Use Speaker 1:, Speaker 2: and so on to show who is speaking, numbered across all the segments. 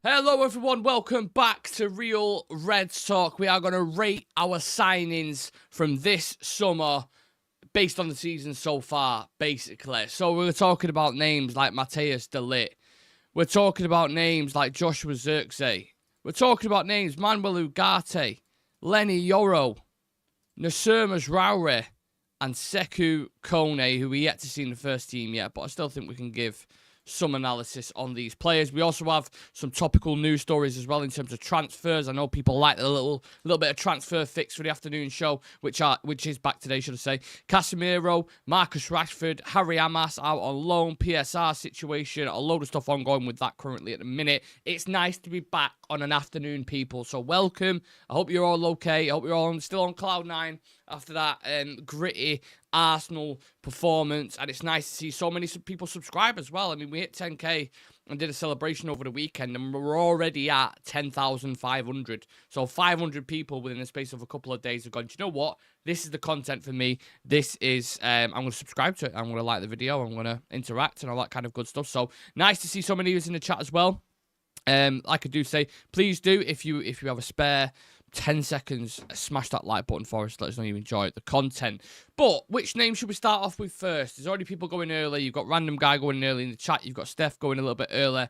Speaker 1: Hello everyone, welcome back to Real Reds Talk. We are going to rate our signings from this summer based on the season so far, basically. So we're talking about names like Matthijs de Ligt. We're talking about names like Joshua Zirkzee. We're talking about names Manuel Ugarte, Lenny Yoro, Nasser Mazraoui, and Sekou Kone, who we yet to see in the first team yet, but I still think we can give some analysis on these players. We also have some topical news stories as well in terms of transfers. I know people like the little bit of transfer fix for the afternoon show, which is back today, should I say. Casemiro, Marcus Rashford, Harry Amass out on loan, PSR situation, a load of stuff ongoing with that currently at the minute. It's nice to be back on an afternoon, people, so welcome. I hope you're all okay. I hope you're all still on cloud nine after that gritty Arsenal performance, and it's nice to see so many people subscribe as well. I mean, we hit 10k and did a celebration over the weekend, and we're already at 10,500. So 500 people within the space of a couple of days have gone, do you know what? This is the content for me. This is, I'm going to subscribe to it. I'm going to like the video. I'm going to interact and all that kind of good stuff. So nice to see so many of us in the chat as well. Like I do say, please do, if you have a spare 10 seconds, smash that like button for us. Let us know you enjoy the content. But which name should we start off with first? There's already people going early. You've got Random Guy going early in the chat. You've got Steph going a little bit early.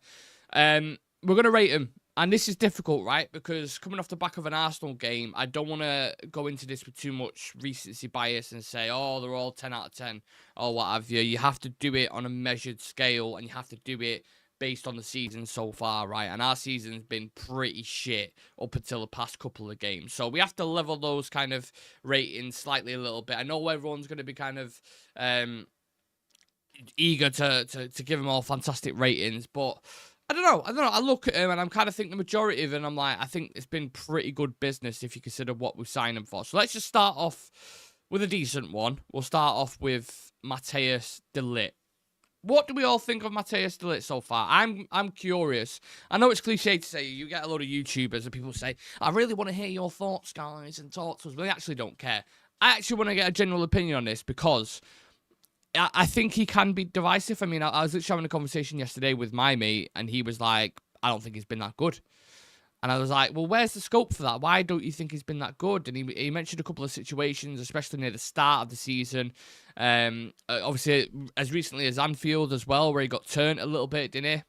Speaker 1: We're going to rate him. And this is difficult, right? Because coming off the back of an Arsenal game, I don't want to go into this with too much recency bias and say, oh, they're all 10 out of 10 or what have you. You have to do it on a measured scale, and you have to do it based on the season so far, right? And our season's been pretty shit up until the past couple of games. So we have to level those kind of ratings slightly a little bit. I know everyone's going to be kind of eager to give them all fantastic ratings, but I don't know. I look at him and I'm kind of thinking the majority of it, and I'm like, I think it's been pretty good business if you consider what we've signed him for. So let's just start off with a decent one. We'll start off with Matthijs de Ligt. What do we all think of Matthijs de Ligt so far? I'm curious. I know it's cliche to say, you get a lot of YouTubers and people say, I really want to hear your thoughts, guys, and talk to us. But they actually don't care. I actually want to get a general opinion on this because I think he can be divisive. I mean, I was literally having a conversation yesterday with my mate, and he was like, I don't think he's been that good. And I was like, well, where's the scope for that? Why don't you think he's been that good? And he mentioned a couple of situations, especially near the start of the season. Obviously, as recently as Anfield as well, where he got turned a little bit, didn't he?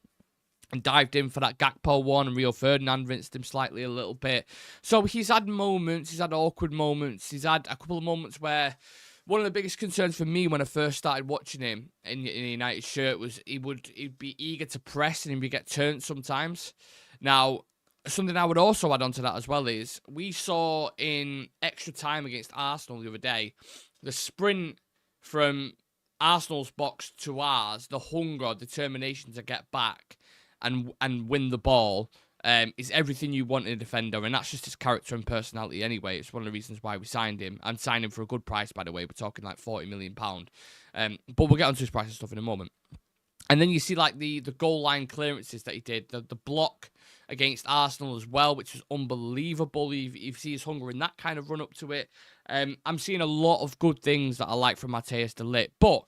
Speaker 1: And dived in for that Gakpo one, and Rio Ferdinand rinsed him slightly a little bit. So he's had moments, he's had awkward moments, he's had a couple of moments where one of the biggest concerns for me when I first started watching him in a United shirt was he'd be eager to press and he'd get turned sometimes. Now, something I would also add on to that as well is we saw in extra time against Arsenal the other day, the sprint from Arsenal's box to ours, the hunger, determination to get back and win the ball is everything you want in a defender, and that's just his character and personality anyway. It's one of the reasons why we signed him, and signed him for a good price, by the way. We're talking like £40 million. But we'll get onto his price and stuff in a moment. And then you see like the goal line clearances that he did, the block against Arsenal as well, which was unbelievable. You see his hunger in that kind of run up to it. I'm seeing a lot of good things that I like from Matthijs de Ligt, but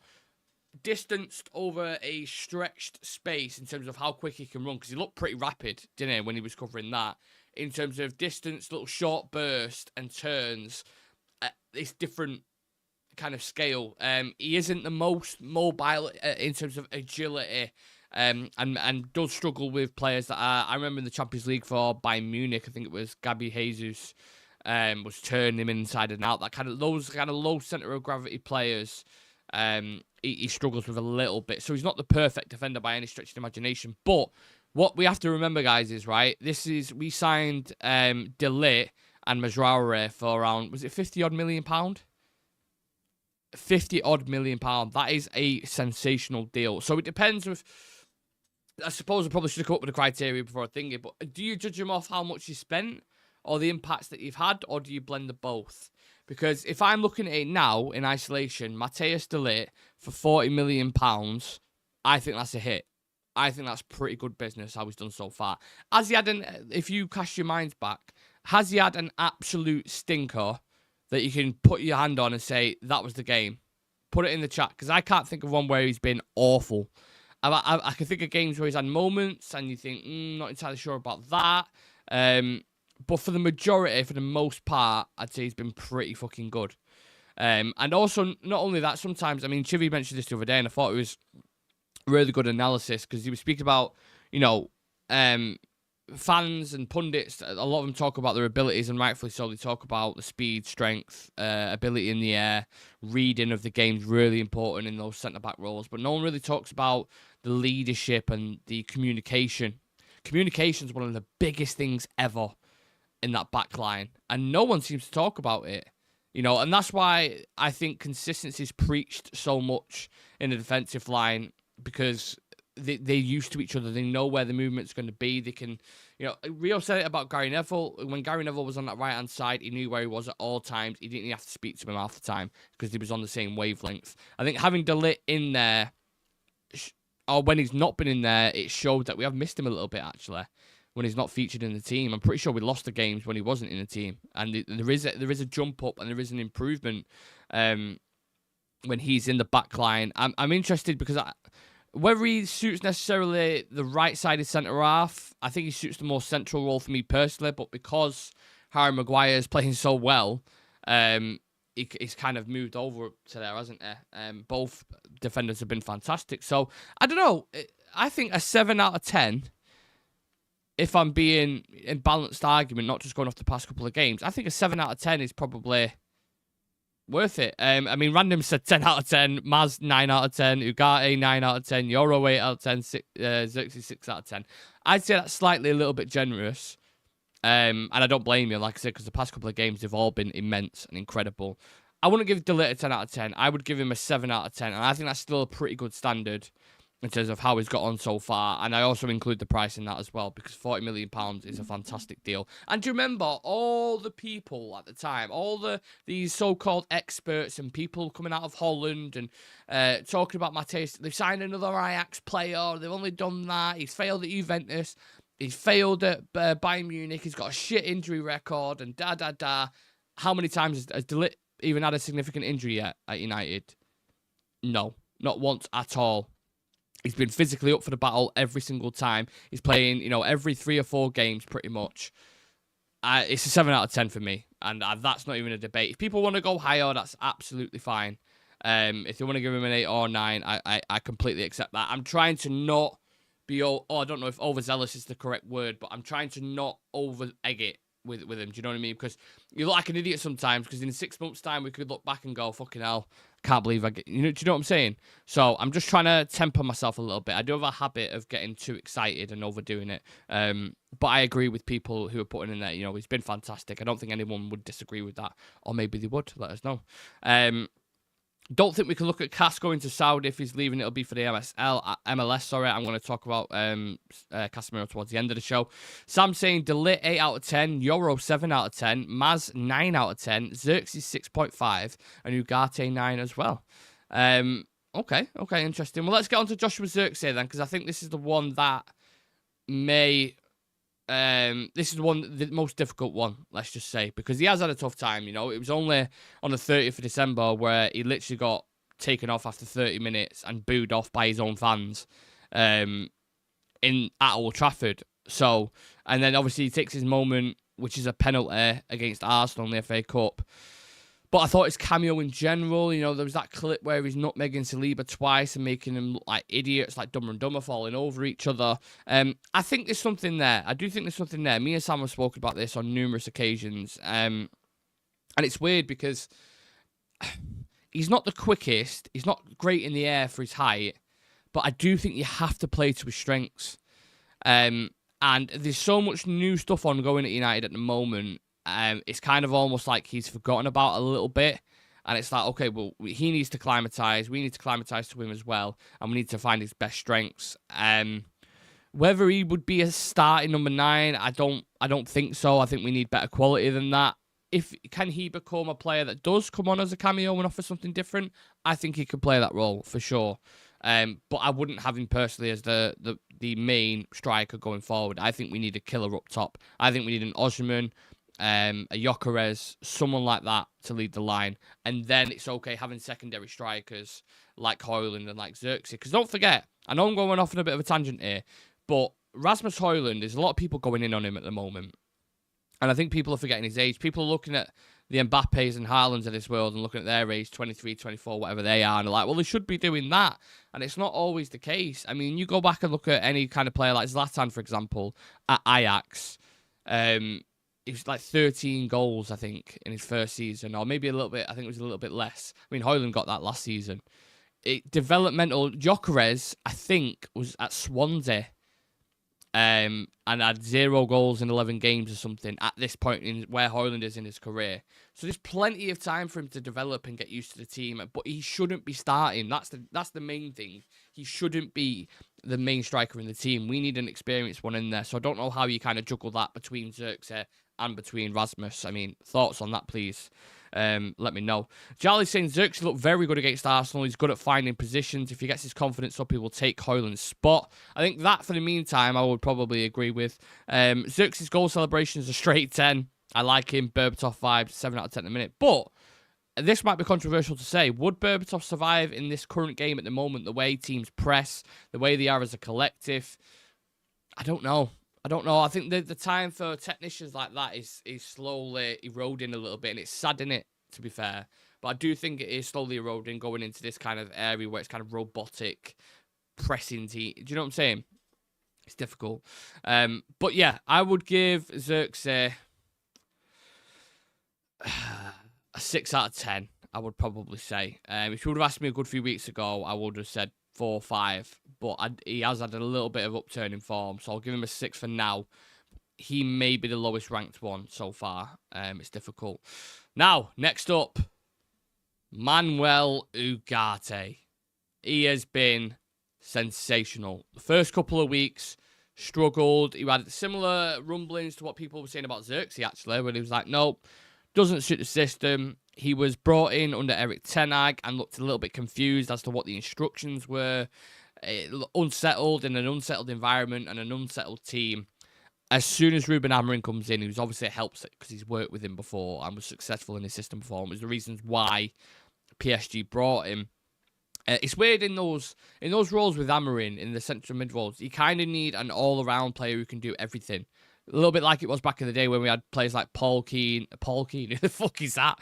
Speaker 1: distanced over a stretched space in terms of how quick he can run, because he looked pretty rapid, didn't he, when he was covering that. In terms of distance, little short burst and turns, it's different kind of scale. He isn't the most mobile in terms of agility, and does struggle with players that are, I remember in the Champions League for Bayern Munich, I think it was Gabi Jesus was turning him inside and out. Those kind of low center of gravity players, he struggles with a little bit. So he's not the perfect defender by any stretch of the imagination. But what we have to remember, guys, is we signed de Ligt and Mazraoui for around, was it £50 million? £50 million. That is a sensational deal. So it depends with, I suppose I probably should have come up with the criteria before I think it, but do you judge him off how much you spent or the impacts that you've had, or do you blend the both? Because if I'm looking at it now in isolation, Matthijs de Ligt for £40 million, I think that's a hit. I think that's pretty good business how he's done so far. Has he had if you cast your minds back, has he had an absolute stinker that you can put your hand on and say, that was the game? Put it in the chat, because I can't think of one where he's been awful. I can think of games where he's had moments, and you think, not entirely sure about that. But for the majority, for the most part, I'd say he's been pretty fucking good. And also, not only that, sometimes, I mean, Chivy mentioned this the other day, and I thought it was really good analysis, because he was speaking about, fans and pundits, a lot of them talk about their abilities, and rightfully so. They talk about the speed, strength, ability in the air, reading of the game's really important in those centre-back roles, but no one really talks about the leadership and the communication. Communication's one of the biggest things ever in that back line, and no one seems to talk about it. And that's why I think consistency is preached so much in the defensive line, because they're used to each other. They know where the movement's going to be. They can, Rio said it about Gary Neville. When Gary Neville was on that right-hand side, he knew where he was at all times. He didn't even have to speak to him half the time because he was on the same wavelength. I think having De Ligt in there, or when he's not been in there, it showed that we have missed him a little bit, actually, when he's not featured in the team. I'm pretty sure we lost the games when he wasn't in the team. And there is a jump up, and there is an improvement when he's in the back line. I'm interested because whether he suits necessarily the right-sided centre-half, I think he suits the more central role for me personally, but because Harry Maguire is playing so well, he's kind of moved over to there, hasn't he? Both defenders have been fantastic. So, I don't know. I think a 7 out of 10, if I'm being in balanced argument, not just going off the past couple of games, I think a 7 out of 10 is probably worth it. I mean, Random said 10 out of 10, Maz 9 out of 10, Ugarte 9 out of 10, Euro 8 out of 10, Xerxes 6 out of 10. I'd say that's slightly a little bit generous. And I don't blame you, like I said, because the past couple of games have all been immense and incredible. I wouldn't give De Ligt a 10 out of 10. I would give him a 7 out of 10. And I think that's still a pretty good standard in terms of how he's got on so far. And I also include the price in that as well, because £40 million is a fantastic deal. And do you remember all the people at the time, all these so-called experts and people coming out of Holland and talking about Mateus, they've signed another Ajax player, they've only done that, he's failed at Juventus, he's failed at Bayern Munich, he's got a shit injury record, and da-da-da. How many times has De Ligt even had a significant injury yet at United? No, not once at all. He's been physically up for the battle every single time. He's playing, every 3 or 4 games pretty much. It's a 7 out of 10 for me, and that's not even a debate. If people want to go higher, that's absolutely fine. If they want to give him an 8 or 9, I completely accept that. I'm trying to not be, I don't know if overzealous is the correct word, but I'm trying to not over-egg it with him. Do you know what I mean? Because you look like an idiot sometimes, because in 6 months' time, we could look back and go, fucking hell, can't believe do you know what I'm saying? So I'm just trying to temper myself a little bit. I do have a habit of getting too excited and overdoing it. But I agree with people who are putting in there, he's been fantastic. I don't think anyone would disagree with that. Or maybe they would. Let us know. Don't think we can look at Cas going to Saudi. If he's leaving, it'll be for the MLS. Sorry, I'm going to talk about Casemiro towards the end of the show. Sam saying De Ligt 8 out of 10, Euro 7 out of 10, Maz 9 out of 10, Xerxes 6.5, and Ugarte 9 as well. Okay, interesting. Well, let's get on to Joshua Xerxes then, because I think this is the one that may... this is the most difficult one, let's just say, because he has had a tough time, It was only on the 30th of December where he literally got taken off after 30 minutes and booed off by his own fans at Old Trafford. So, and then obviously he takes his moment, which is a penalty against Arsenal in the FA Cup. But I thought his cameo in general, there was that clip where he's nutmegging Saliba twice and making him look like idiots, like Dumber and Dumber falling over each other. I think there's something there. I do think there's something there. Me and Sam have spoken about this on numerous occasions. And it's weird because he's not the quickest. He's not great in the air for his height. But I do think you have to play to his strengths. And there's so much new stuff ongoing at United at the moment. It's kind of almost like he's forgotten about a little bit. And it's like, okay, well, he needs to climatise. We need to climatise to him as well. And we need to find his best strengths. Whether he would be a starting number 9, I don't think so. I think we need better quality than that. Can he become a player that does come on as a cameo and offer something different? I think he could play that role for sure. But I wouldn't have him personally as the main striker going forward. I think we need a killer up top. I think we need an Osimhen. a Gyökeres, someone like that to lead the line. And then it's okay having secondary strikers like Højlund and like Xerxes. Because don't forget, I know I'm going off on a bit of a tangent here, but Rasmus Højlund, there's a lot of people going in on him at the moment. And I think people are forgetting his age. People are looking at the Mbappes and Haalands of this world and looking at their age, 23, 24, whatever they are, and they're like, well, they should be doing that. And it's not always the case. I mean, you go back and look at any kind of player like Zlatan, for example, at Ajax. He was like 13 goals, I think, in his first season, or maybe a little bit. I think it was a little bit less. I mean, Højlund got that last season. Developmental Gyökeres, I think, was at Swansea. And had 0 goals in 11 games or something at this point in where Højlund is in his career. So there's plenty of time for him to develop and get used to the team, but he shouldn't be starting. That's the main thing. He shouldn't be the main striker in the team. We need an experienced one in there. So I don't know how you kind of juggle that between Xerxes and between Rasmus. I mean, thoughts on that, please? Let me know. Charlie's saying Xerxes looked very good against Arsenal. He's good at finding positions. If he gets his confidence up, he will take Højlund's spot. I think that, for the meantime, I would probably agree with. Xerxes' goal celebration is a straight 10. I like him. Berbatov vibes, 7 out of 10 in a minute. But this might be controversial to say. Would Berbatov survive in this current game at the moment? The way teams press, the way they are as a collective? I don't know. I think the time for technicians like that is slowly eroding a little bit, and it's sad, isn't it, to be fair? But I do think it is slowly eroding going into this kind of area where it's kind of robotic pressing team. Do you know what I'm saying? It's difficult. But yeah, I would give Xerxes a 6 out of 10, I would probably say. If you would have asked me a good few weeks ago, I would have said 4 or 5, but he has had a little bit of upturn in form, so I'll give him a 6 for now. He may be the lowest ranked one so far. It's difficult. Now, next up, Manuel Ugarte. He has been sensational. The first couple of weeks, struggled. He had similar rumblings to what people were saying about Xerxes, actually, when he was like, nope, doesn't suit the system. He was brought in under Erik ten Hag and looked a little bit confused as to what the instructions were. Unsettled in an unsettled environment and an unsettled team. As soon as Ruben Amorim comes in, who's obviously helps it because he's worked with him before and was successful in his system before, and was the reasons why PSG brought him. It's weird in those roles with Amorim in the central mid roles. You kind of need an all-around player who can do everything. A little bit like it was back in the day when we had players like Paul Keane, who the fuck is that?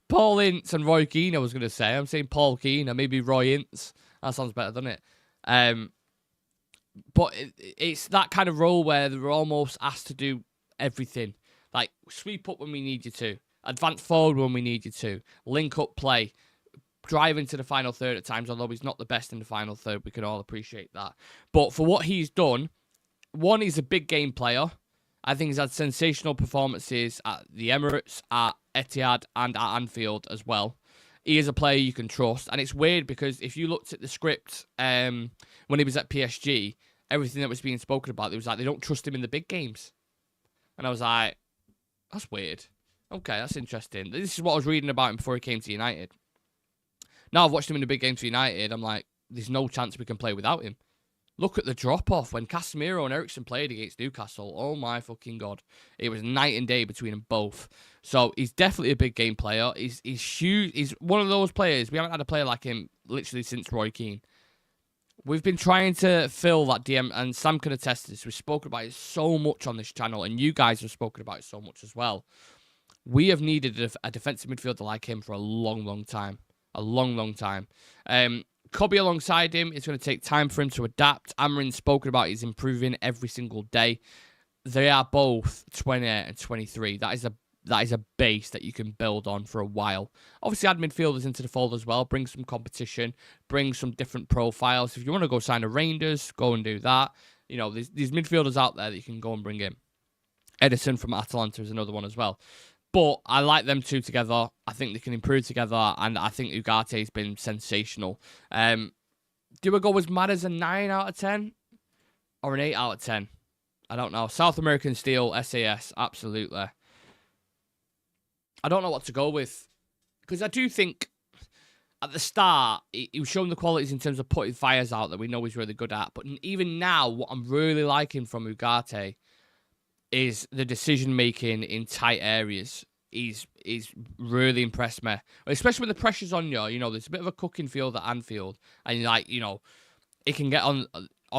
Speaker 1: Paul Ince and Roy Keane, I was going to say. I'm saying Paul Keane and maybe Roy Ince. That sounds better, doesn't it? But it's that kind of role where they're almost asked to do everything. Like, sweep up when we need you to. Advance forward when we need you to. Link up play. Drive into the final third at times, although he's not the best in the final third. We can all appreciate that. But for what he's done, one, he's a big game player. I think he's had sensational performances at the Emirates, at Etihad, and at Anfield as well. He is a player you can trust. And it's weird because if you looked at the script when he was at PSG, everything that was being spoken about, it was like they don't trust him in the big games. And I was like, that's weird. Okay, that's interesting. This is what I was reading about him before he came to United. Now I've watched him in the big games for United, I'm like, there's no chance we can play without him. Look at the drop-off when Casemiro and Eriksen played against Newcastle. Oh my fucking God. It was night and day between them both. So he's definitely a big game player. He's huge. He's one of those players. We haven't had a player like him literally since Roy Keane. We've been trying to fill that DM, and Sam can attest to this. We've spoken about it so much on this channel, and you guys have spoken about it so much as well. We have needed a defensive midfielder like him for a long, long time. A long, long time. Kobe alongside him, it's going to take time for him to adapt. Amorim's spoken about he's improving every single day. They are both 20 and 23. That is a base that you can build on for a while. Obviously, add midfielders into the fold as well. Bring some competition. Bring some different profiles. If you want to go sign a Rangers, go and do that. You know, there's midfielders out there that you can go and bring in. Edison from Atalanta is another one as well. But I like them two together. I think they can improve together, and I think Ugarte's been sensational. Do I go as mad as a 9 out of 10 or an 8 out of 10? I don't know. South American Steel, SAS, absolutely. I don't know what to go with. Because I do think at the start, he was showing the qualities in terms of putting fires out that we know he's really good at. But even now, what I'm really liking from Ugarte is the decision making in tight areas. He's really impressed me, especially when the pressure's on you. You know, there's a bit of a cooking field at Anfield, and like, you know, he can get on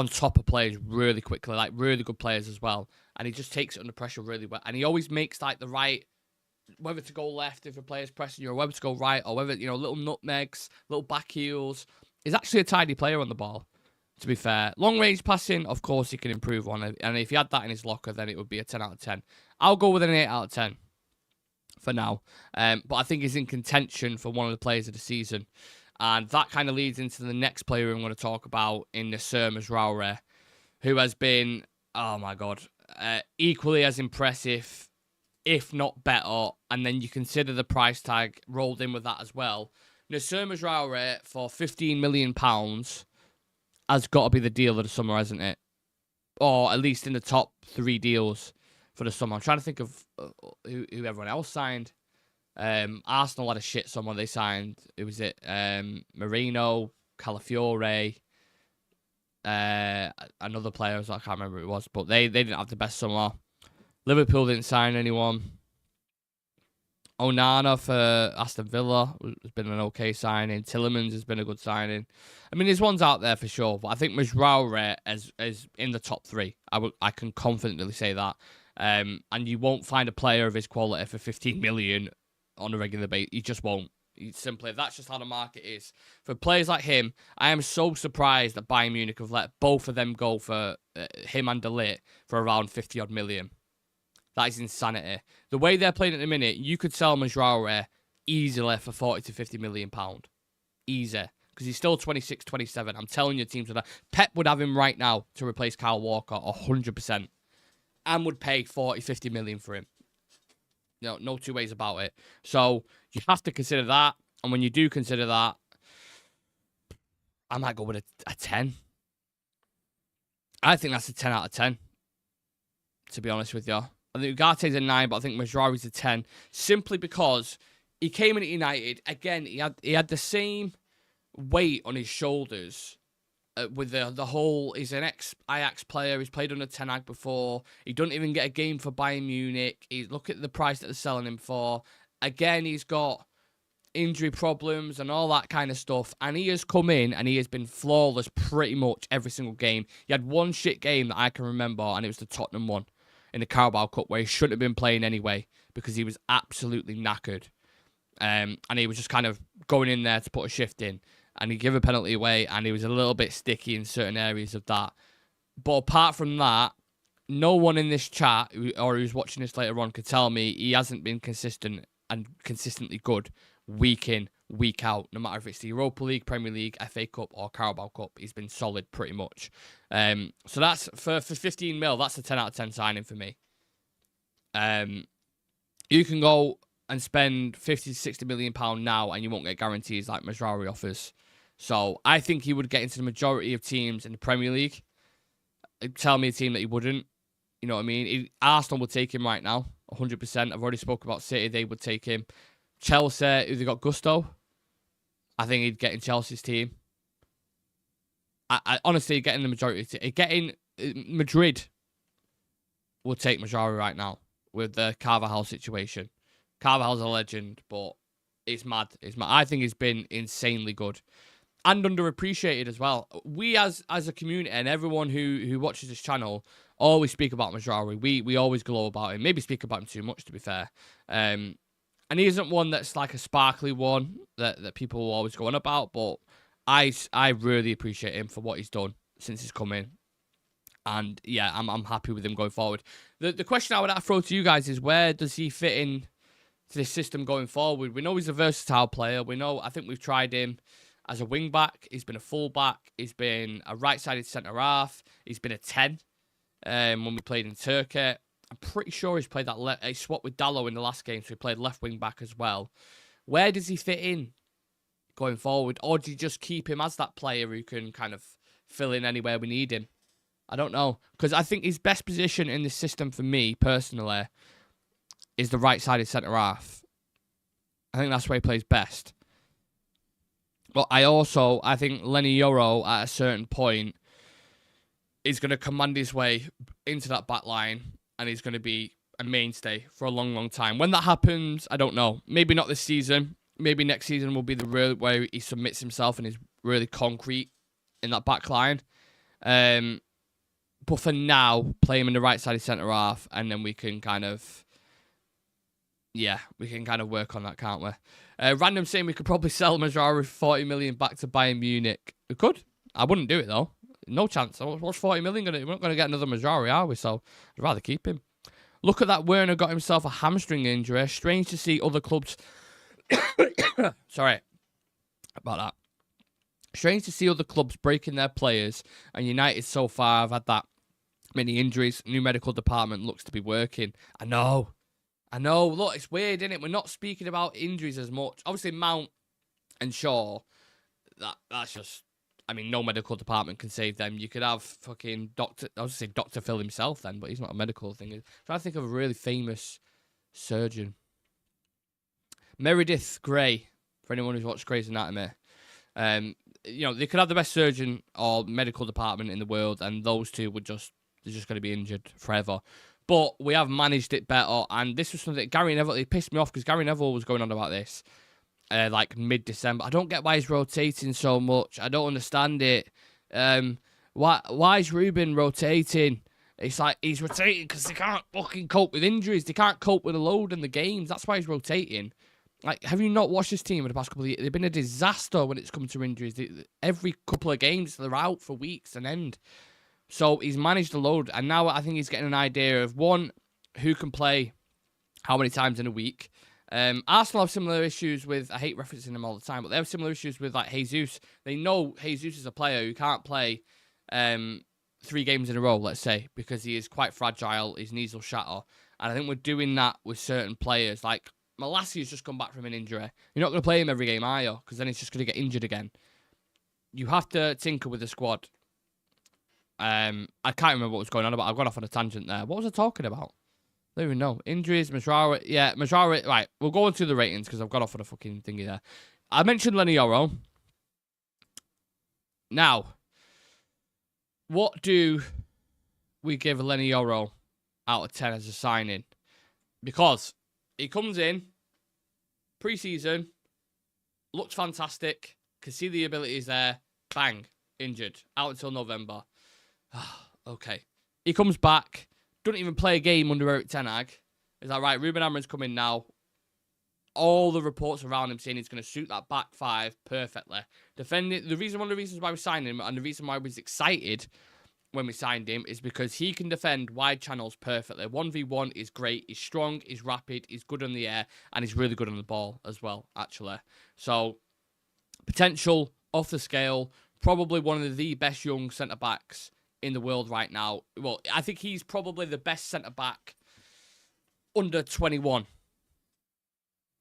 Speaker 1: top of players really quickly, like really good players as well, and he just takes it under pressure really well. And he always makes like the right, whether to go left if a player's pressing you, or whether to go right, or whether, you know, little nutmegs, little back heels. He's actually a tidy player on the ball, to be fair. Long range passing, of course, he can improve on it, and if he had that in his locker, then it would be a 10 out of 10. I'll go with an 8 out of 10. For now, but I think he's in contention for one of the players of the season, and that kind of leads into the next player I'm going to talk about in the Sermas, who has been, oh my god, equally as impressive, if not better. And then you consider the price tag rolled in with that as well. Sermas for £15 million has got to be the deal of the summer, hasn't it? Or at least in the top 3 deals for the summer. I'm trying to think of who everyone else signed. Arsenal had a shit summer. They signed, who was it? Marino, Calafiore, another player, I can't remember who it was, but they didn't have the best summer. Liverpool didn't sign anyone. Onana for Aston Villa has been an okay signing. Tielemans has been a good signing. I mean, there's ones out there for sure, but I think Mazraoui is in the top 3. I can confidently say that. And you won't find a player of his quality for 15 million on a regular basis. You just won't. That's just how the market is. For players like him, I am so surprised that Bayern Munich have let both of them go for him and De Ligt for around 50 odd million. That is insanity. The way they're playing at the minute, you could sell Mazraoui easily for 40 to 50 million pound. Easy. Because he's still 26, 27. I'm telling you, teams would have. Pep would have him right now to replace Kyle Walker 100%. And would pay 40, 50 million for him. No two ways about it. So you have to consider that. And when you do consider that, I might go with a 10. I think that's a 10 out of 10. To be honest with you. I think Ugarte's a 9, but I think Mazraoui's a 10. Simply because he came in at United. Again, he had the same weight on his shoulders. With the whole, he's an ex-Ajax player. He's played under Ten Hag before. He doesn't even get a game for Bayern Munich. Look at the price that they're selling him for. Again, he's got injury problems and all that kind of stuff. And he has come in and he has been flawless pretty much every single game. He had one shit game that I can remember, and it was the Tottenham one in the Carabao Cup, where he shouldn't have been playing anyway because he was absolutely knackered. And he was just kind of going in there to put a shift in. And he gave a penalty away, and he was a little bit sticky in certain areas of that. But apart from that, no one in this chat, or who's watching this later on, could tell me he hasn't been consistent and consistently good week in, week out. No matter if it's the Europa League, Premier League, FA Cup, or Carabao Cup, he's been solid pretty much. So that's, for 15 mil, that's a 10 out of 10 signing for me. You can go and spend 50 to 60 million pound now, and you won't get guarantees like Mazraoui offers. So I think he would get into the majority of teams in the Premier League. Tell me a team that he wouldn't. You know what I mean? Arsenal would take him right now, 100%. I've already spoken about City. They would take him. Chelsea, who they got, Gusto. I think he'd get in Chelsea's team. I honestly, getting the majority. Getting Madrid would take Mazraoui right now with the Carvajal situation. Carvajal's a legend, but it's mad. It's mad. I think he's been insanely good. And underappreciated as well. We as a community and everyone who watches this channel always speak about Mazraoui. We always glow about him. Maybe speak about him too much, to be fair. And he isn't one that's like a sparkly one that people will always go on about. But I really appreciate him for what he's done since he's come in. And yeah, I'm happy with him going forward. The question I would throw to you guys is, where does he fit in to this system going forward? We know he's a versatile player. I think we've tried him as a wing-back. He's been a full-back. He's been a right-sided centre-half. He's been a 10 when we played in Turkey. I'm pretty sure he's played that. He swapped with Dalot in the last game, so he played left wing-back as well. Where does he fit in going forward? Or do you just keep him as that player who can kind of fill in anywhere we need him? I don't know. Because I think his best position in this system for me, personally, is the right-sided centre-half. I think that's where he plays best. But I think Lenny Yoro, at a certain point, is going to command his way into that back line and he's going to be a mainstay for a long, long time. When that happens, I don't know. Maybe not this season. Maybe next season will be the real where he submits himself and is really concrete in that back line. But for now, play him in the right side of centre half, and then we can kind of, work on that, can't we? Random saying we could probably sell Mazraoui for 40 million back to Bayern Munich. We could. I wouldn't do it though. No chance. What's 40 million going to do? We're not going to get another Mazraoui, are we? So I'd rather keep him. Look at that. Werner got himself a hamstring injury. Strange to see other clubs. Sorry about that. Strange to see other clubs breaking their players, and United so far have had that many injuries. New medical department looks to be working. I know. Look, it's weird, isn't it? We're not speaking about injuries as much. Obviously, Mount and Shaw, that's just, I mean, no medical department can save them. You could have fucking Dr. I was going to say Dr. Phil himself then, but he's not a medical thing. I'm trying to think of a really famous surgeon. Meredith Grey, for anyone who's watched Grey's Anatomy. They could have the best surgeon or medical department in the world, and those two they're just going to be injured forever. But we have managed it better, and this was something that Gary Neville, it pissed me off because Gary Neville was going on about this like mid-December. I don't get why he's rotating so much. I don't understand it. Why is Ruben rotating? It's like he's rotating because they can't fucking cope with injuries. They can't cope with the load in the games. That's why he's rotating. Like, have you not watched this team in the past couple of years? They've been a disaster when it's come to injuries. Every couple of games, they're out for weeks and end. So he's managed the load, and now I think he's getting an idea of, one, who can play how many times in a week. Arsenal have similar issues with, I hate referencing them all the time, but they have similar issues with, like, Jesus. They know Jesus is a player who can't play 3 games in a row, let's say, because he is quite fragile, his knees will shatter. And I think we're doing that with certain players. Like, Malassia's just come back from an injury. You're not going to play him every game, are you? Because then he's just going to get injured again. You have to tinker with the squad. I can't remember what was going on about. I've gone off on a tangent there. What was I talking about? I don't even know. Injuries, Mazraoui. Yeah, Mazraoui. Right, we'll go into the ratings because I've got off on a fucking thingy there. I mentioned Lenny Yoro. Now, what do we give Lenny Yoro out of 10 as a signing? Because he comes in, pre-season, looks fantastic, can see the abilities there, bang, injured, out until November. Okay. He comes back, doesn't even play a game under Eric Ten Hag. Is that right? Ruben Amorim's coming now. All the reports around him saying he's going to suit that back five perfectly. Defending, one of the reasons why we signed him, and the reason why we was excited when we signed him, is because he can defend wide channels perfectly. 1v1 is great. He's strong, he's rapid, he's good on the air, and he's really good on the ball as well, actually. So, potential off the scale. Probably one of the best young centre-backs in the world right now. Well, I think he's probably the best centre-back under 21.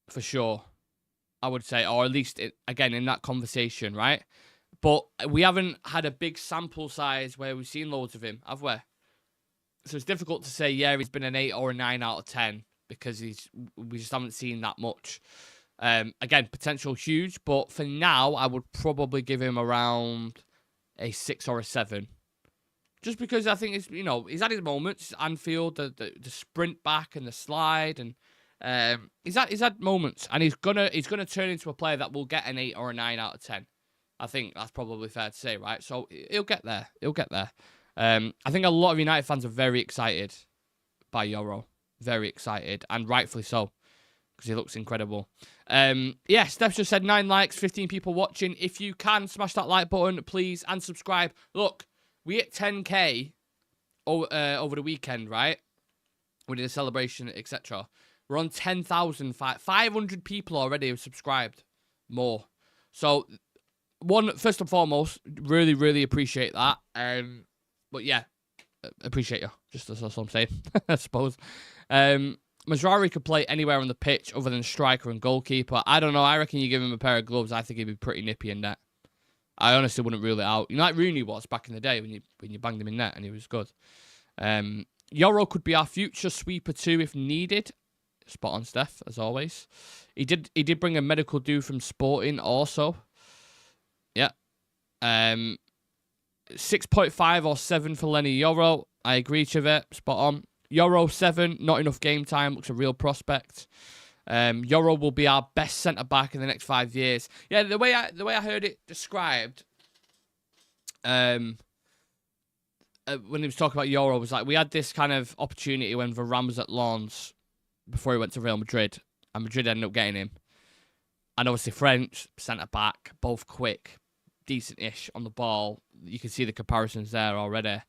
Speaker 1: For sure, I would say. Or at least, again, in that conversation, right? But we haven't had a big sample size where we've seen loads of him, have we? So it's difficult to say, yeah, he's been an 8 or a 9 out of 10 because we just haven't seen that much. Again, potential huge, but for now, I would probably give him around a 6 or a 7. Just because I think he's had his moments. Anfield, the sprint back and the slide, and he's had moments, and he's gonna turn into a player that will get an 8 or a 9 out of 10. I think that's probably fair to say, right? So he'll get there. I think a lot of United fans are very excited by Yoro. Very excited, and rightfully so, because he looks incredible. Yeah, Steph just said 9 likes, 15 people watching. If you can, smash that like button, please, and subscribe. Look, we hit 10k over the weekend, right? We did a celebration, etc. We're on 10,000. 500 people already have subscribed. More. So, first and foremost, really, really appreciate that. But yeah, appreciate you. Just that's all I'm saying, I suppose. Mazraoui could play anywhere on the pitch other than striker and goalkeeper. I don't know. I reckon you give him a pair of gloves, I think he'd be pretty nippy in net. I honestly wouldn't rule it out. You know, like Rooney was back in the day when you banged him in net and he was good. Yoro could be our future sweeper too if needed. Spot on, Steph, as always. He did bring a medical dude from Sporting also. Yeah. 6.5 or 7 for Lenny Yoro. I agree with it. Spot on. Euro 7, not enough game time, looks a real prospect. Euro will be our best centre-back in the next 5 years. Yeah, the way I heard it described, when he was talking about Euro, was like, we had this kind of opportunity when Varane was at Lens before he went to Real Madrid, and Madrid ended up getting him. And obviously French, centre-back, both quick, decent-ish on the ball. You can see the comparisons there already.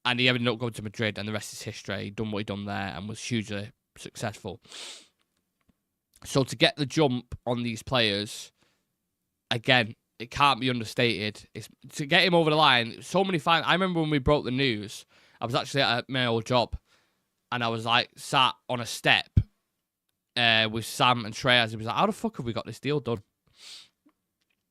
Speaker 1: And he ended up going to Madrid, and the rest is history. He'd done what he'd done there and was hugely successful. So to get the jump on these players, again, it can't be understated. It's to get him over the line. So many fans. I remember when we broke the news, I was actually at my old job, and I was like sat on a step with Sam and Trey. As he was like, "How the fuck have we got this deal done?"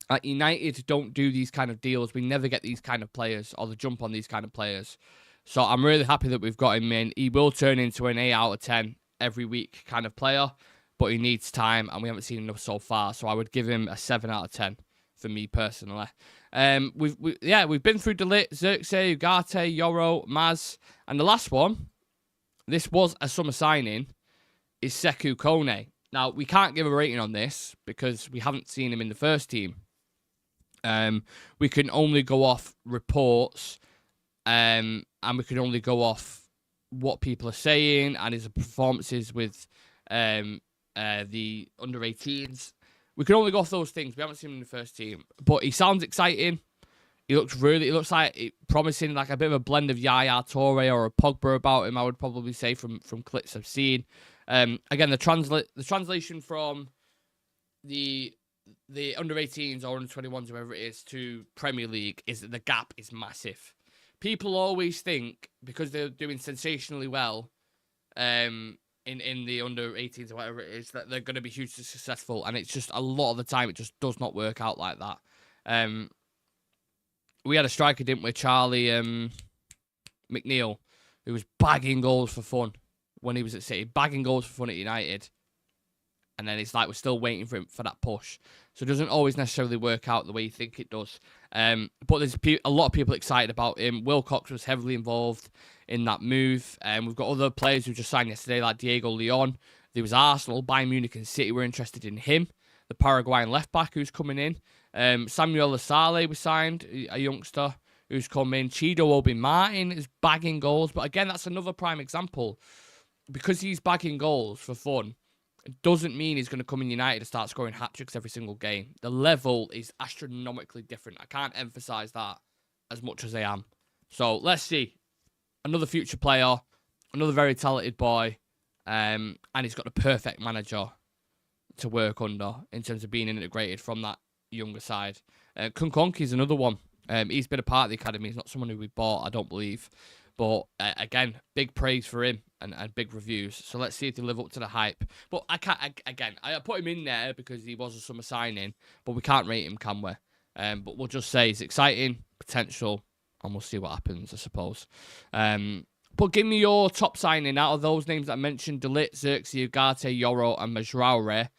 Speaker 1: Like, United don't do these kind of deals. We never get these kind of players or the jump on these kind of players. So I'm really happy that we've got him in. He will turn into an 8 out of 10 every week kind of player, but he needs time, and we haven't seen enough so far. So I would give him a 7 out of 10 for me personally. We've been through De Ligt, Xerxes, Ugarte, Yoro, Maz, and the last one, this was a summer signing, is Sekou Kone. Now, we can't give a rating on this because we haven't seen him in the first team. We can only go off reports, and we can only go off what people are saying and his performances with the under-18s. We can only go off those things. We haven't seen him in the first team, but he sounds exciting. He looks like promising, like a bit of a blend of Yaya Toure or a Pogba about him, I would probably say, from clips I've seen. Again, the translation from the under-18s or under-21s, whoever it is, to Premier League is that the gap is massive. People always think, because they're doing sensationally well in the under-18s or whatever it is, that they're going to be hugely successful, and it's just a lot of the time it just does not work out like that. We had a striker, didn't we, Charlie McNeil, who was bagging goals for fun when he was at City, bagging goals for fun at United. And then it's like we're still waiting for him for that push. So it doesn't always necessarily work out the way you think it does. But there's a lot of people excited about him. Wilcox was heavily involved in that move. We've got other players who just signed yesterday, like Diego Leon. There was Arsenal, Bayern Munich and City were interested in him. The Paraguayan left-back who's coming in. Samuel Lasale was signed, a youngster who's come in. Chido Obi Martin is bagging goals. But again, that's another prime example. Because he's bagging goals for fun, it doesn't mean he's going to come in United and start scoring hat-tricks every single game. The level is astronomically different. I can't emphasise that as much as I am. So let's see. Another future player, another very talented boy, and he's got the perfect manager to work under in terms of being integrated from that younger side. Kunkonki is another one. He's been a part of the academy. He's not someone who we bought, I don't believe. But again, big praise for him and big reviews. So let's see if they live up to the hype. But I put him in there because he was a summer signing, but we can't rate him, can we? But we'll just say he's exciting, potential, and we'll see what happens, I suppose. But give me your top signing out of those names that I mentioned: De Ligt, Xerxes, Ugarte, Yoro, and Majraure.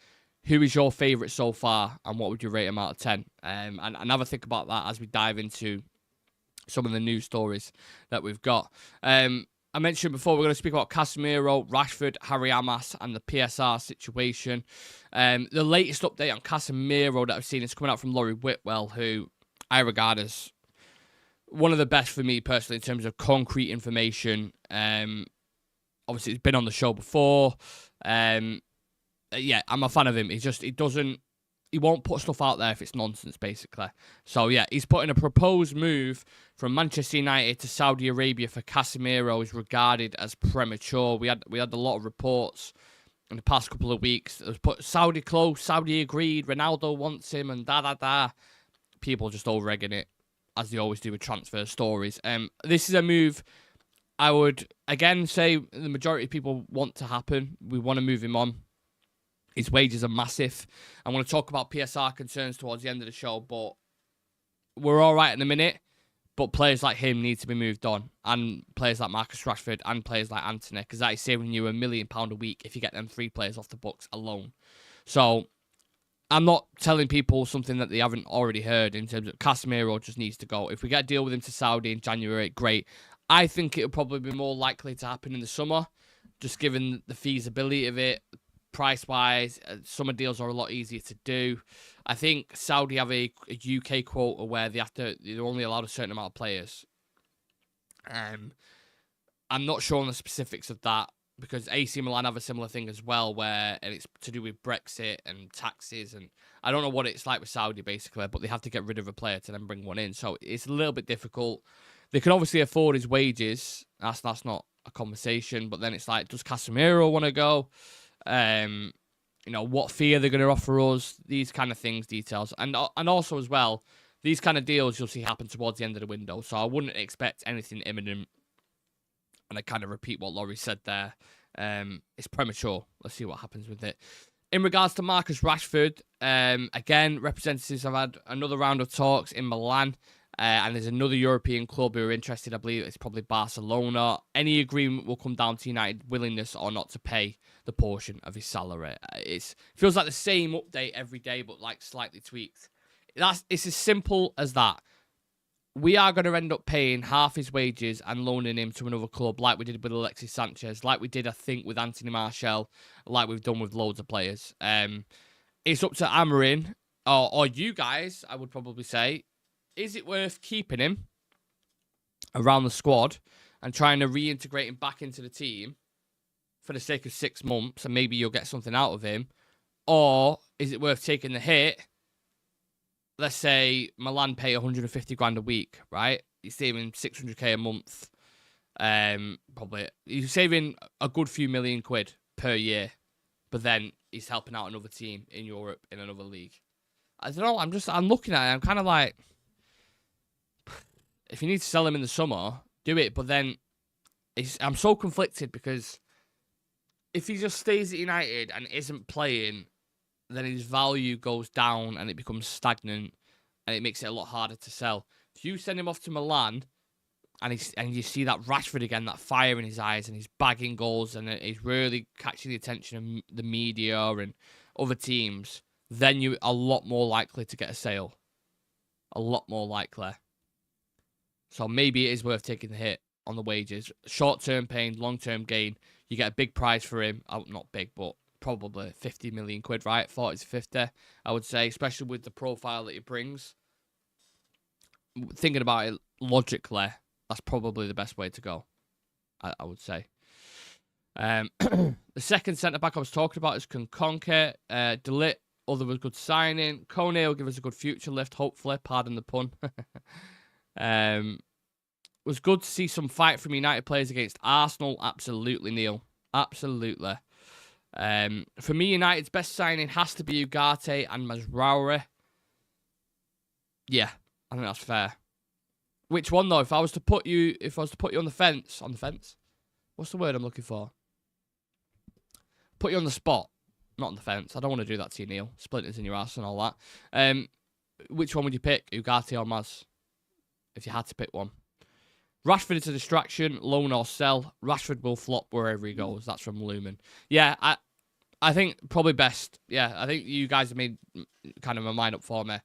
Speaker 1: Who is your favourite so far, and what would you rate him out of 10? And have a think about that as we dive into some of the news stories that we've got. I mentioned before, we're going to speak about Casemiro, Rashford, Harry Amass, and the PSR situation. The latest update on Casemiro that I've seen is coming out from Laurie Whitwell, who I regard as one of the best for me personally in terms of concrete information. Obviously, he's been on the show before. Yeah, I'm a fan of him. He won't put stuff out there if it's nonsense, basically. So, yeah, he's putting a proposed move from Manchester United to Saudi Arabia for Casemiro is regarded as premature. We had a lot of reports in the past couple of weeks. It was put Saudi close, Saudi agreed, Ronaldo wants him, and da-da-da. People just over-egging it, as they always do with transfer stories. This is a move I would, again, say the majority of people want to happen. We want to move him on. His wages are massive. I'm going to talk about PSR concerns towards the end of the show, but we're all right in a minute. But players like him need to be moved on, and players like Marcus Rashford and players like Antony, because that is saving you £1 million a week if you get them 3 players off the books alone. So I'm not telling people something that they haven't already heard in terms of Casemiro just needs to go. If we get a deal with him to Saudi in January, great. I think it'll probably be more likely to happen in the summer, just given the feasibility of it, price-wise. Summer deals are a lot easier to do. I think Saudi have a UK quota where they're only allowed a certain amount of players. I'm not sure on the specifics of that, because AC Milan have a similar thing as well, and it's to do with Brexit and taxes, and I don't know what it's like with Saudi, basically, but they have to get rid of a player to then bring one in, so it's a little bit difficult. They can obviously afford his wages, that's not a conversation, but then it's like, does Casemiro want to go? What fee are they going to offer us? These kind of things, details, and also as well, these kind of deals you'll see happen towards the end of the window, so I wouldn't expect anything imminent. And I kind of repeat what Laurie said there. It's premature. Let's see what happens with it. In regards to Marcus Rashford, again, representatives have had another round of talks in Milan. And there's another European club who are interested. I believe it's probably Barcelona. Any agreement will come down to United's willingness or not to pay the portion of his salary. It feels like the same update every day, but like slightly tweaked. It's as simple as that. We are going to end up paying half his wages and loaning him to another club, like we did with Alexis Sanchez, like we did, I think, with Anthony Martial, like we've done with loads of players. It's up to Amarin, or you guys, I would probably say, is it worth keeping him around the squad and trying to reintegrate him back into the team for the sake of 6 months, and maybe you'll get something out of him? Or is it worth taking the hit? Let's say Milan pay 150 grand a week, right? You're saving 600k a month. Probably you're saving a good few million quid per year, but then he's helping out another team in Europe in another league. I don't know. I'm looking at it. I'm kind of like, if you need to sell him in the summer, do it. But then I'm so conflicted, because if he just stays at United and isn't playing, then his value goes down and it becomes stagnant, and it makes it a lot harder to sell. If you send him off to Milan and you see that Rashford again, that fire in his eyes, and he's bagging goals, and he's really catching the attention of the media and other teams, then you're a lot more likely to get a sale. A lot more likely. So maybe it is worth taking the hit on the wages. Short-term pain, long-term gain. You get a big prize for him. Oh, not big, but probably 50 million quid, right? 40 to 50, I would say, especially with the profile that he brings. Thinking about it logically, that's probably the best way to go, I would say. The second centre-back I was talking about is Kunkonke. Delit, other was good signing. Kone will give us a good future lift, hopefully. Pardon the pun. Was good to see some fight from United players against Arsenal. Absolutely, Neil. Absolutely. For me, United's best signing has to be Ugarte and Mazraoui. Yeah, I think that's fair. Which one though? If I was to put you on the fence, what's the word I'm looking for? Put you on the spot, not on the fence. I don't want to do that to you, Neil. Splinters in your ass and all that. Which one would you pick, Ugarte or Maz? If you had to pick one. Rashford is a distraction, loan or sell. Rashford will flop wherever he goes. That's from Lumen. Yeah, I think probably best. Yeah, I think you guys have made kind of a mind up for me.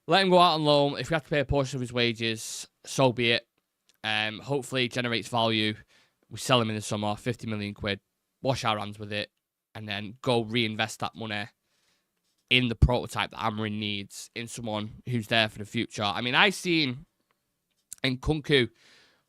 Speaker 1: Let him go out on loan. If we have to pay a portion of his wages, so be it. Hopefully it generates value. We sell him in the summer, 50 million quid. Wash our hands with it. And then go reinvest that money in the prototype that Amarin needs, in someone who's there for the future. I mean, I seen Nkunku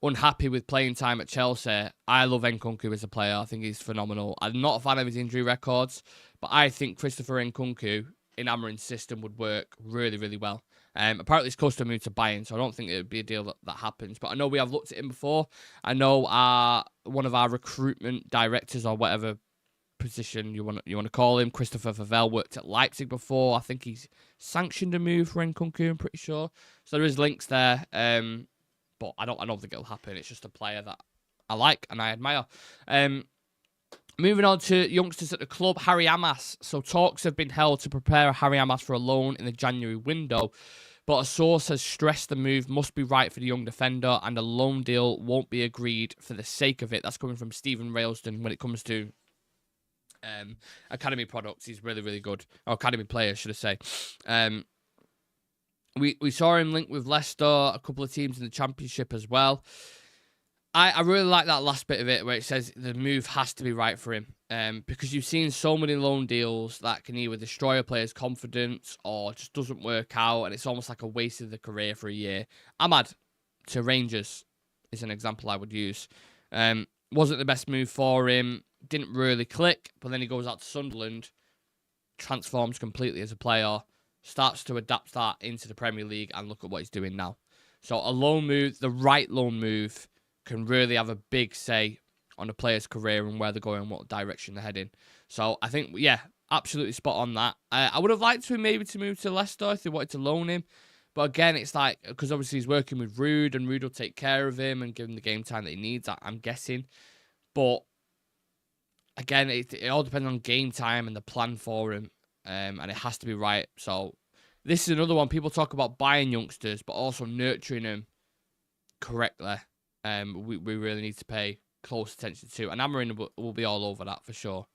Speaker 1: unhappy with playing time at Chelsea. I love Nkunku as a player. I think he's phenomenal. I'm not a fan of his injury records, but I think Christopher Nkunku in Amarin's system would work really, really well. Apparently it's close to a move to Bayern, so I don't think it would be a deal that happens. But I know we have looked at him before. I know one of our recruitment directors, or whatever position you want to call him, Christopher Favel, worked at Leipzig before. I think he's sanctioned a move for Nkunku, I'm pretty sure. So there is links there. But I don't think it'll happen. It's just a player that I like and I admire. Moving on to youngsters at the club, Harry Amass. So talks have been held to prepare Harry Amass for a loan in the January window, but a source has stressed the move must be right for the young defender and a loan deal won't be agreed for the sake of it. That's coming from Stephen Railston when it comes to academy products. He's really, really good. Or academy players, should I say. We saw him linked with Leicester, a couple of teams in the Championship as well. I really like that last bit of it where it says the move has to be right for him. Because you've seen so many loan deals that can either destroy a player's confidence or just doesn't work out, and it's almost like a waste of the career for a year. Amad to Rangers is an example I would use. Wasn't the best move for him, didn't really click, but then he goes out to Sunderland, transforms completely as a player, starts to adapt that into the Premier League, and look at what he's doing now. So a loan move, the right loan move, can really have a big say on a player's career and where they're going and what direction they're heading. So I think, yeah, absolutely spot on that. I would have liked him maybe to move to Leicester if they wanted to loan him. But again, it's like, because obviously he's working with Rude, and Rude will take care of him and give him the game time that he needs, I'm guessing. But again, it all depends on game time and the plan for him. And it has to be right. So this is another one. People talk about buying youngsters, but also nurturing them correctly. We really need to pay close attention to. And Amarin will be all over that for sure.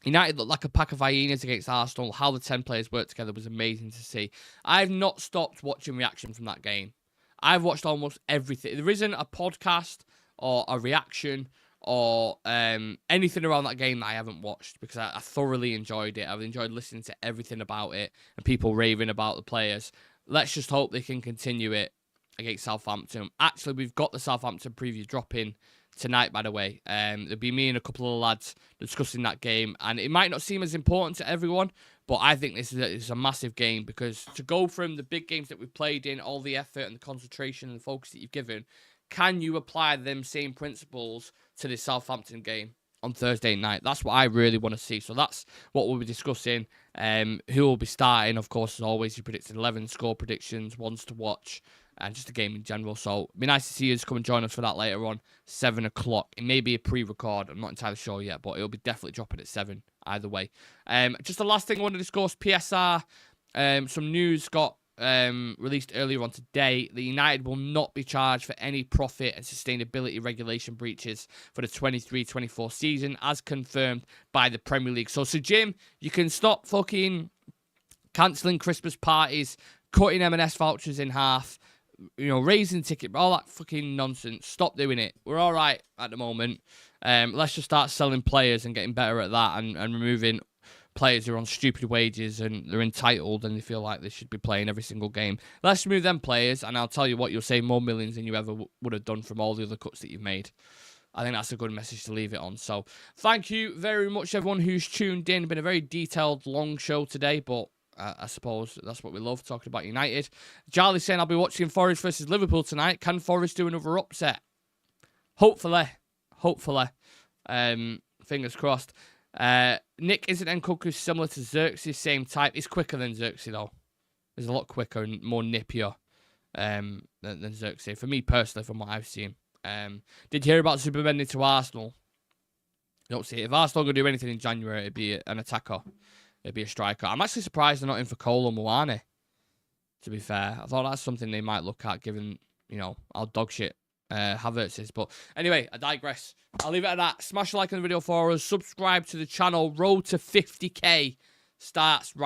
Speaker 1: United looked like a pack of hyenas against Arsenal. How the 10 players worked together was amazing to see. I've not stopped watching reaction from that game. I've watched almost everything. There isn't a podcast or a reaction or anything around that game that I haven't watched, because I thoroughly enjoyed it. I've enjoyed listening to everything about it and people raving about the players. Let's just hope they can continue it against Southampton. Actually, we've got the Southampton preview dropping tonight, by the way. There'll be me and a couple of lads discussing that game, and it might not seem as important to everyone, but I think this is a massive game, because to go from the big games that we've played in, all the effort and the concentration and the focus that you've given, can you apply them same principles to this Southampton game on Thursday night? That's what I really want to see. So that's what we'll be discussing. Who will be starting, of course, as always. You predicted 11 score predictions, ones to watch, and just a game in general. So it'd be nice to see you come and join us for that later on, 7 o'clock. It may be a pre-record. I'm not entirely sure yet, but it'll be definitely dropping at 7 either way. Just the last thing I want to discuss, PSR. Some news got released earlier on today. The United will not be charged for any profit and sustainability regulation breaches for the 23-24 season, as confirmed by the Premier League. So Jim, you can stop fucking cancelling Christmas parties, cutting M&S vouchers in half, raising ticket, all that fucking nonsense. Stop doing it. We're all right at the moment. Let's just start selling players and getting better at that, and removing players who are on stupid wages and they're entitled and they feel like they should be playing every single game. Let's remove them players, and I'll tell you what, you'll save more millions than you ever would have done from all the other cuts that you've made. I think that's a good message to leave it on. So thank you very much, everyone who's tuned in. Been a very detailed, long show today, but I suppose that's what we love, talking about United. Charlie's saying I'll be watching Forest versus Liverpool tonight. Can Forest do another upset? Hopefully. Fingers crossed. Nick, isn't Nkunku similar to Xerxes? Same type. He's quicker than Xerxes, though. He's a lot quicker and more nippier than Xerxes. For me personally, from what I've seen. Did you hear about Zubimendi to Arsenal? Don't see it. If Arsenal going to do anything in January, it'd be an attacker. It'd be a striker. I'm actually surprised they're not in for Cole or Moane, to be fair. I thought that's something they might look at, given, how dog shit Havertz is. But anyway, I digress. I'll leave it at that. Smash a like on the video for us. Subscribe to the channel. Road to 50k starts right